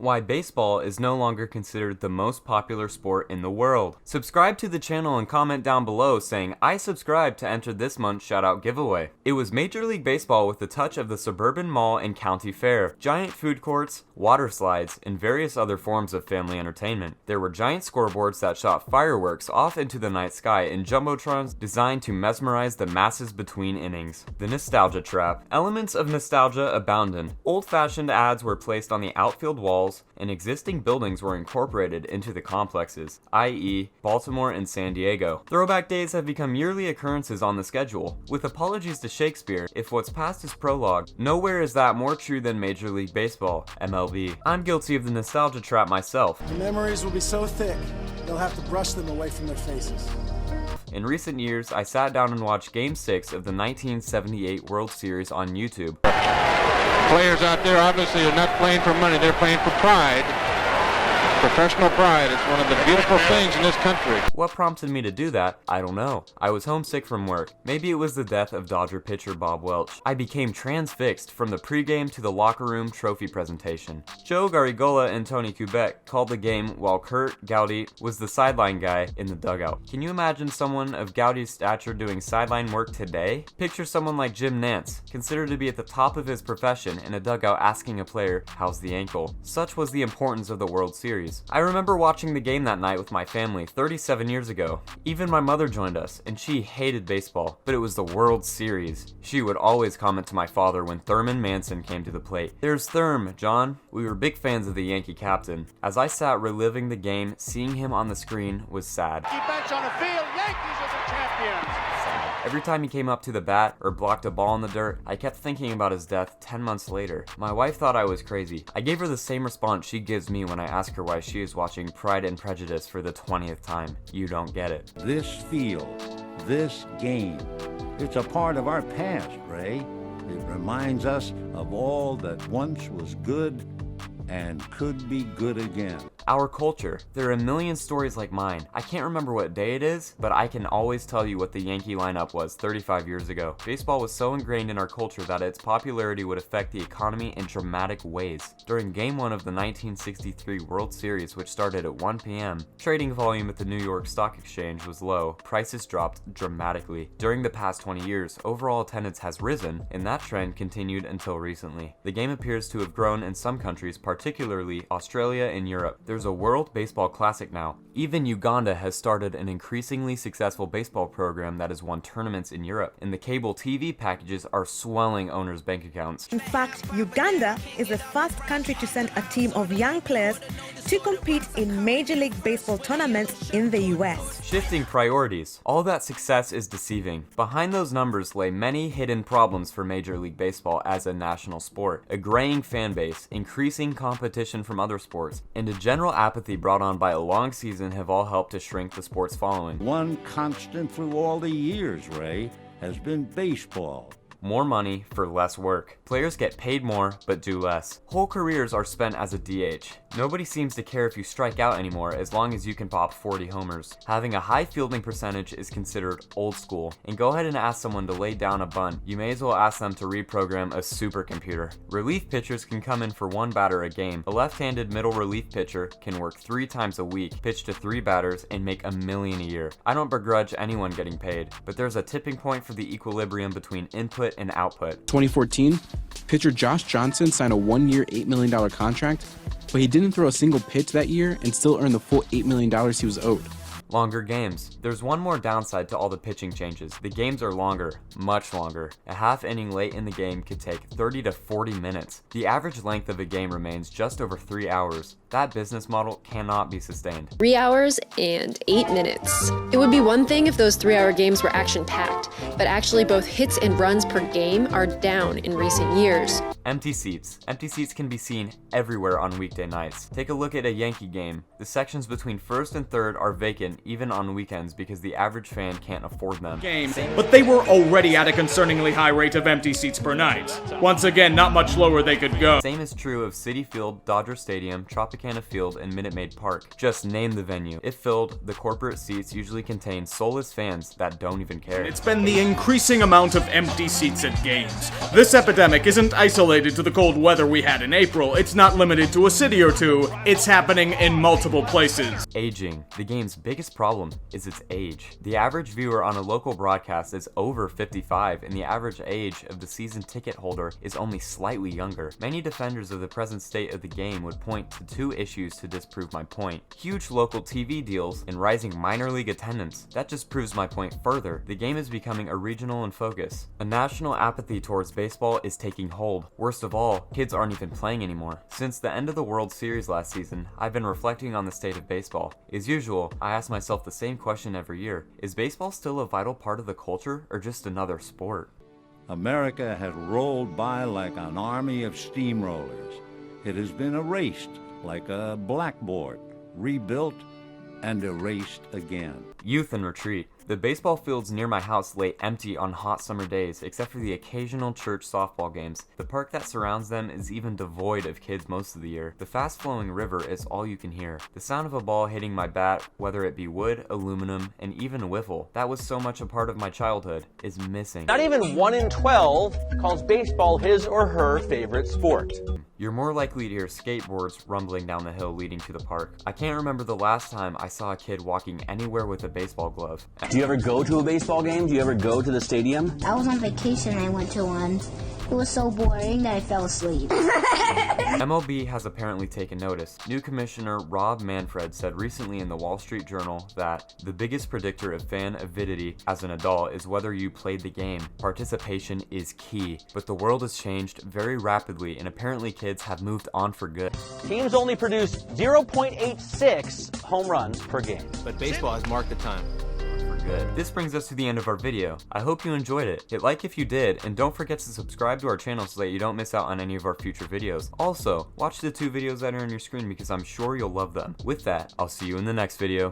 why baseball is no longer considered the most popular sport in the world. Subscribe to the channel and comment down below saying, "I subscribe" to enter this month's shoutout giveaway. It was Major League Baseball with the touch of the suburban mall and county fair, giant food courts, water slides, and various other forms of family entertainment. There were giant scoreboards that shot fireworks off into the night sky and jumbotrons designed to mesmerize the masses between innings. The nostalgia trap. Elements of nostalgia abounded. Old-fashioned ads were placed on the outfield walls, and existing buildings were incorporated into the complexes, i.e. Baltimore and San Diego. Throwback days have become yearly occurrences on the schedule. With apologies to Shakespeare, if what's past is prologue, nowhere is that more true than Major League Baseball, MLB. I'm guilty of the nostalgia trap myself. The memories will be so thick, they'll have to brush them away from their faces. In recent years, I sat down and watched Game 6 of the 1978 World Series on YouTube. Players out there obviously are not playing for money, they're playing for pride. Professional pride. It's one of the beautiful things in this country. What prompted me to do that? I don't know. I was homesick from work. Maybe it was the death of Dodger pitcher Bob Welch. I became transfixed from the pregame to the locker room trophy presentation. Joe Garrigola and Tony Kubek called the game while Kurt Gowdy was the sideline guy in the dugout. Can you imagine someone of Gowdy's stature doing sideline work today? Picture someone like Jim Nantz, considered to be at the top of his profession, in a dugout asking a player, "How's the ankle?" Such was the importance of the World Series. I remember watching the game that night with my family 37 years ago. Even my mother joined us, and she hated baseball, but it was the World Series. She would always comment to my father when Thurman Manson came to the plate, "There's Thurm, John." We were big fans of the Yankee captain. As I sat reliving the game, seeing him on the screen was sad. Bench on the field, Yankees are the champions. Every time he came up to the bat or blocked a ball in the dirt, I kept thinking about his death 10 months later. My wife thought I was crazy. I gave her the same response she gives me when I ask her why she is watching Pride and Prejudice for the 20th time. You don't get it. This field, this game, it's a part of our past, Ray. It reminds us of all that once was good and could be good again. Our culture. There are a million stories like mine. I can't remember what day it is, but I can always tell you what the Yankee lineup was 35 years ago. Baseball was so ingrained in our culture that its popularity would affect the economy in dramatic ways. During Game 1 of the 1963 World Series, which started at 1 p.m., trading volume at the New York Stock Exchange was low. Prices dropped dramatically. During the past 20 years, overall attendance has risen, and that trend continued until recently. The game appears to have grown in some countries, particularly Australia and Europe. There's a World Baseball Classic now. Even Uganda has started an increasingly successful baseball program that has won tournaments in Europe, and the cable TV packages are swelling owners' bank accounts. In fact, Uganda is the first country to send a team of young players to compete in Major League Baseball tournaments in the US. Shifting priorities. All that success is deceiving. Behind those numbers lay many hidden problems for Major League Baseball as a national sport. A graying fan base, increasing competition from other sports, and a general apathy brought on by a long season have all helped to shrink the sport's following. One constant through all the years, Ray, has been baseball. More money for less work. Players get paid more, but do less. Whole careers are spent as a DH. Nobody seems to care if you strike out anymore as long as you can pop 40 homers. Having a high fielding percentage is considered old school. And go ahead and ask someone to lay down a bunt. You may as well ask them to reprogram a supercomputer. Relief pitchers can come in for one batter a game. A left-handed middle relief pitcher can work 3 times a week, pitch to 3 batters, and make $1 million a year. I don't begrudge anyone getting paid, but there's a tipping point for the equilibrium between input and output. 2014, pitcher Josh Johnson signed a 1-year, $8 million contract, but he didn't throw a single pitch that year and still earned the full $8 million he was owed. Longer games. There's one more downside to all the pitching changes. The games are longer, much longer. A half inning late in the game could take 30 to 40 minutes. The average length of a game remains just over 3 hours. That business model cannot be sustained. 3 hours and 8 minutes. It would be one thing if those 3-hour games were action-packed, but actually both hits and runs per game are down in recent years. Empty seats. Empty seats can be seen everywhere on weekday nights. Take a look at a Yankee game. The sections between first and third are vacant even on weekends because the average fan can't afford them. But they were already at a concerningly high rate of empty seats per night. Once again, not much lower they could go. Same is true of Citi Field, Dodger Stadium, Tropicana Field, and Minute Maid Park. Just name the venue. If filled, the corporate seats usually contain soulless fans that don't even care. It's been the increasing amount of empty seats at games. This epidemic isn't isolated to the cold weather we had in April. It's not limited to a city or two. It's happening in multiple places. Aging. The game's biggest problem is its age. The average viewer on a local broadcast is over 55, and the average age of the season ticket holder is only slightly younger. Many defenders of the present state of the game would point to two issues to disprove my point. Huge local TV deals and rising minor league attendance. That just proves my point further. The game is becoming a regional in focus. A national apathy towards baseball is taking hold. Worst of all, kids aren't even playing anymore. Since the end of the World Series last season, I've been reflecting on the state of baseball. As usual, I ask myself the same question every year. Is baseball still a vital part of the culture or just another sport? America has rolled by like an army of steamrollers. It has been erased like a blackboard, rebuilt and erased again. Youth in retreat. The baseball fields near my house lay empty on hot summer days, except for the occasional church softball games. The park that surrounds them is even devoid of kids most of the year. The fast-flowing river is all you can hear. The sound of a ball hitting my bat, whether it be wood, aluminum, and even wiffle, that was so much a part of my childhood, is missing. Not even 1 in 12 calls baseball his or her favorite sport. You're more likely to hear skateboards rumbling down the hill leading to the park. I can't remember the last time I saw a kid walking anywhere with a baseball glove. Do you ever go to a baseball game? Do you ever go to the stadium? I was on vacation and I went to one. It was so boring that I fell asleep. MLB has apparently taken notice. New commissioner Rob Manfred said recently in the Wall Street Journal that the biggest predictor of fan avidity as an adult is whether you played the game. Participation is key, but the world has changed very rapidly and apparently kids have moved on for good. Teams only produce 0.86 home runs per game. But baseball has marked the time. Good. This brings us to the end of our video. I hope you enjoyed it. Hit like if you did, and don't forget to subscribe to our channel so that you don't miss out on any of our future videos. Also, watch the 2 videos that are on your screen because I'm sure you'll love them. With that, I'll see you in the next video.